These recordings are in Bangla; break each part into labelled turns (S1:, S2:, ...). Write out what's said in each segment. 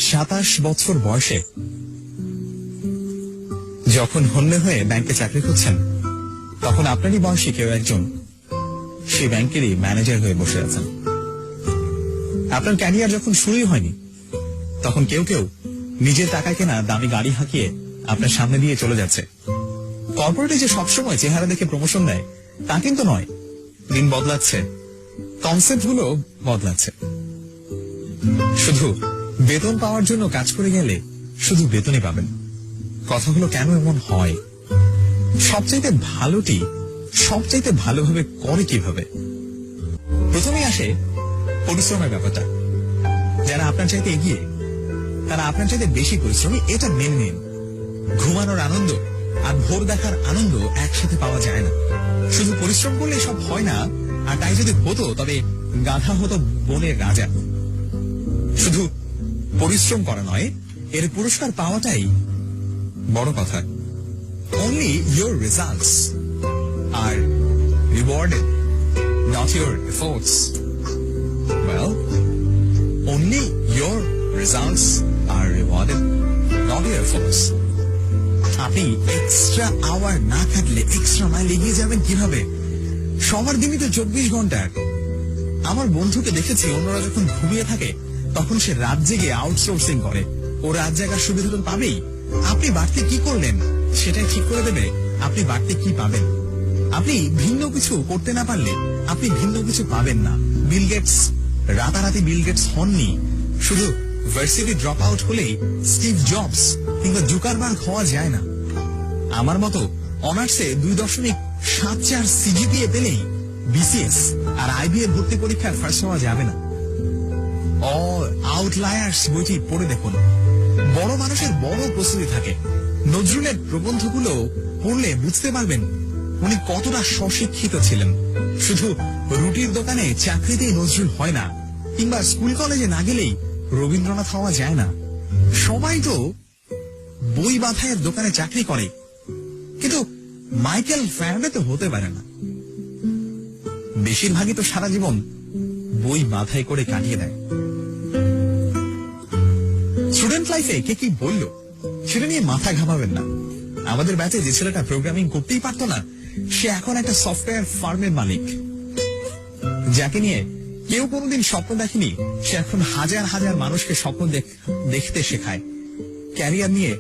S1: 27 বছর বয়সে যখন হন্যে হয়ে ব্যাংকে চাকরি করছেন, তখন আপনারই বয়সী কেউ একজন সেই ব্যাংকেরই ম্যানেজার হয়ে বসে আছেন। আপনার ক্যারিয়ার যখন শুরুই হয়নি, তখন কেউ কেউ নিজের টাকায় কেনা দামি গাড়ি হাঁকিয়ে আপনার সামনে দিয়ে চলে যাচ্ছে। কর্পোরেটে যে সবসময় চেহারা দেখে প্রমোশন দেয় তা কিন্তু নয়। দিন বদলাচ্ছে, কনসেপ্ট গুলো বদলাচ্ছে। শুধু বেতন পাওয়ার জন্য কাজ করে গেলে শুধু বেতনই পাবেন। কথাগুলো কেন এমন হয়? সবচাইতে ভালোটি সবচাইতে ভালোভাবে করে কিভাবে? প্রথমেই আসে পরিশ্রমের ব্যাপারটা। যারা আপনার চাইতে এগিয়ে, তারা আপনার চাইতে বেশি পরিশ্রমী, এটা মেনে নিন। ঘুমানোর আনন্দ আর ভোর দেখার আনন্দ একসাথে পাওয়া যায় না। শুধু পরিশ্রম করলে সব হয় না, আর তাই যদি হতো তবে গাধা হতো বনের রাজা। শুধু পরিশ্রম করা নয়, এর পুরস্কার পাওয়াটাই বড় কথা। Only your results are rewarded, not your efforts. Well, only your results are rewarded, not your efforts. আপনি এক্সট্রা আওয়ার না থাকলে এক্সট্রা মাইল এগিয়ে যাবেন কিভাবে? সবার দিনই তো 24 ঘন্টা। আমার বন্ধুকে দেখেছি, অন্যরা যখন ঘুমিয়ে থাকে তখন সে রাত জেগে আউটসোর্সিং করে। ও রাত জাগার সুবিধা তো পাবেই। আপনি বাড়তি কি করলেন সেটাই ঠিক করে দেবে আপনি বাড়তি কি পাবেন। আপনি ভিন্ন কিছু করতে না পারলে আপনি ভিন্ন কিছু পাবেন না। বিল গেটস রাতারাতি বিল গেটস হননি। শুধু ভার্সিটি ড্রপ আউট হলেই স্টিভ জবস কিংবা জুকারবার্গ হওয়া যায় না। আমার মতো অনার্সে 2.74 সিজিপিএ পেলেই বিসিএস আর আইবি এর ভর্তি পরীক্ষার ফার্স্ট হওয়া যাবে না। অল আউটলায়ার্স বইটি পড়ে দেখুন। বড় মানুষের বড় প্রস্তুতি থাকে। নজরুলের প্রবন্ধগুলো পড়লে বুঝতে পারবেন উনি কতটা স্বশিক্ষিত ছিলেন। শুধু রুটির দোকানে চাকরিতেই নজরুল হয় না, কিংবা স্কুল কলেজে না গেলেই রবীন্দ্রনাথ হওয়া যায় না। সবাই তো বই বাঁধাইয়ের দোকানে চাকরি করে, কিন্তু মাইকেল ফ্যারাডে তো হতে পারে না। বেশিরভাগই তো সারা জীবন বই বাঁধাই করে কাটিয়ে দেয়। স্টুডেন্ট লাইফে কে কি বলল সেটা নিয়ে মাথা ঘামাবেন না। আমাদের ব্যাচে যে ছেলেটা প্রোগ্রামিং করতেই পারতো না, সে এখন একটা সফটওয়্যার ফার্মের মালিক। যাকে নিয়ে কেউ কোনোদিন স্বপ্ন দেখেনি, সে এখন হাজার হাজার মানুষকে স্বপ্ন দেখতে শেখায়। ক্যারিয়ার নিয়ে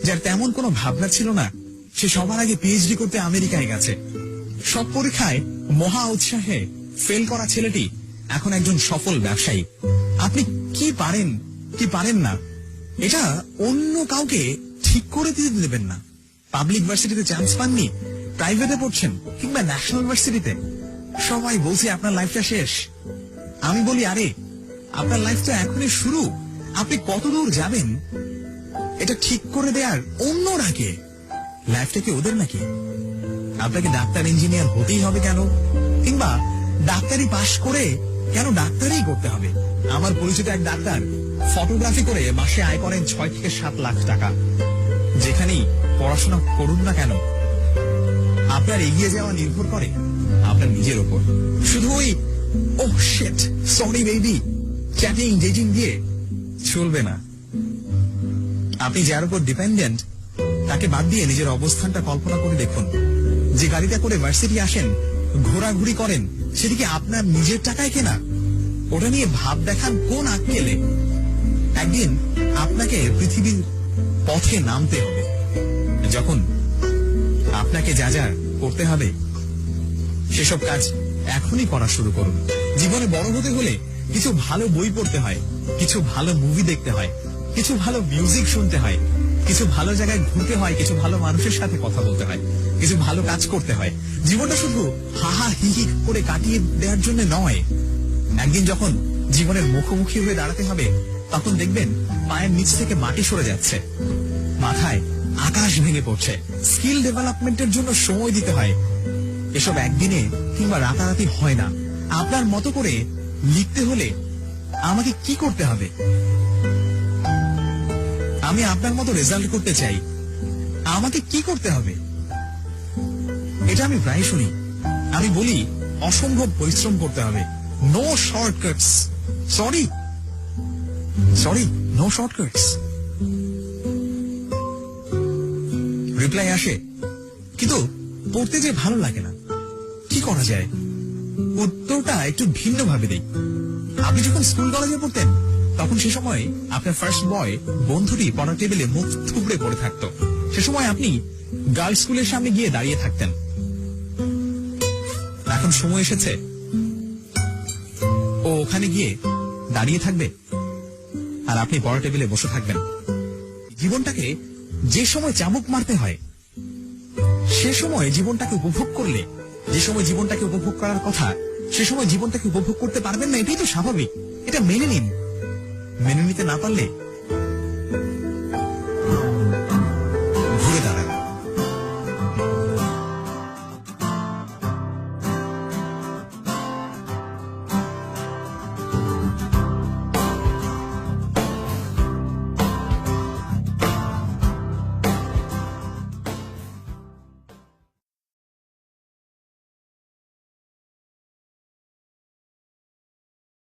S1: যার তেমন কোনো ভাবনা ছিল না, সে সবার আগে পিএইচডি করতে আমেরিকায় গেছে। সব পরীক্ষায় মহা উৎসাহে ফেল করা ছেলেটি এখন একজন সফল ব্যবসায়ী। আপনি কি পারেন কি পারেন না এটা অন্য কাউকে ঠিক করে দিতে দেবেন না। পাবলিক ভার্সিটিতে চান্স পাননি, প্রাইভেটে পড়ছেন কিংবা ন্যাশনাল ভার্সিটিতে, সবাই বলছে আপনার লাইফটা শেষ। আমি বলি, আরে আপনার লাইফ তো এখনই শুরু। আপনি কত দূর যাবেন এটা ঠিক করে দেয়ার অন্যরা কে? লাইফটা কি ওদের নাকি? আপনাকে ডাক্তার ইঞ্জিনিয়ার হতেই হবে কেন? কিংবা ডাক্তারি পাশ করে কেন ডাক্তারি করতে হবে? আমার পরিচিত এক ডাক্তার ফটোগ্রাফি করে মাসে আয় করেন 6 থেকে 7 লাখ টাকা। যেখানেই পড়াশোনা করুন না কেন, আপনার এগিয়ে যাওয়া নির্ভর করে আপনার নিজের ওপর। শুধু ওই oh shit sorry baby chatting dating দিয়ে চলবে না। আপনি যার উপর ডিপেন্ডেন্ট তাকে বাদ দিয়ে নিজের অবস্থানটা কল্পনা করে দেখুন। যে গাড়িটা করে ভার্সিটি আসেন, ঘোরাঘুরি করেন, সেদিকে আপনার নিজের টাকায় কেনা। ওটা নিয়ে ভাব দেখান কোন আক্কেলে? একদিন আপনাকে পৃথিবীর পথে নামতে হবে। যখন আপনাকে যা যা করতে হবে সেসব কাজ এখনই করা শুরু করুন। জীবনে বড় হতে হলে কিছু ভালো বই পড়তে হয়, কিছু ভালো মুভি দেখতে হয়, কিছু ভালো মিউজিক শুনতে হয়, কিছু ভালো জায়গায় ঘুরতে হয়, কিছু ভালো মানুষের সাথে কথা বলতে হয়, কিছু ভালো কাজ করতে হয়। জীবনটা শুধু হাহা হিহি করে কাটিয়ে দেওয়ার জন্য নয়। একদিন যখন জীবনের মুখোমুখি হয়ে দাঁড়াতে হবে, তখন দেখবেন পায়ের নিচ থেকে মাটি সরে যাচ্ছে, মাথায় আকাশ ভেঙে পড়ছে। স্কিল ডেভেলপমেন্টের জন্য সময় দিতে হয়। এসব একদিনে কিংবা রাতারাতি হয় না। আপনার মতো করে লিখতে হলে আমাকে কি করতে হবে? আমি আপনার মতো রেজাল্ট করতে চাই, আমাকে কি করতে হবে? এটা আমি প্রায় শুনি। আমি বলি অসম্ভব পরিশ্রম করতে হবে। No shortcuts. Sorry no shortcuts. Reply আসে, কিন্তু পড়তে যে ভালো লাগে না। কি করা যায়? উত্তরটা একটু ভিন্ন ভাবে দেই। আপনি যখন স্কুল কলেজে পড়তেন, তখন সে সময় আপনার ফার্স্ট বয় বন্ধুটি পড়ার টেবিলে মুখ থুবড়ে পড়ে থাকতো। সে সময় আপনি গার্লস স্কুলের সামনে গিয়ে দাঁড়িয়ে থাকতেন। এখন সময় এসেছে ও ওখানে গিয়ে দাঁড়িয়ে থাকবে, আর আপনি পড়ার টেবিলে বসে থাকবেন। জীবনটাকে যে সময় চাবুক মারতে হয়, সে সময় জীবনটাকে উপভোগ করলে, যে সময় জীবনটাকে উপভোগ করার কথা, সে সময় জীবনটাকে উপভোগ করতে পারবেন না। এটাই তো স্বাভাবিক। এটা মেনে নিন। মেনে নিতে না পারলে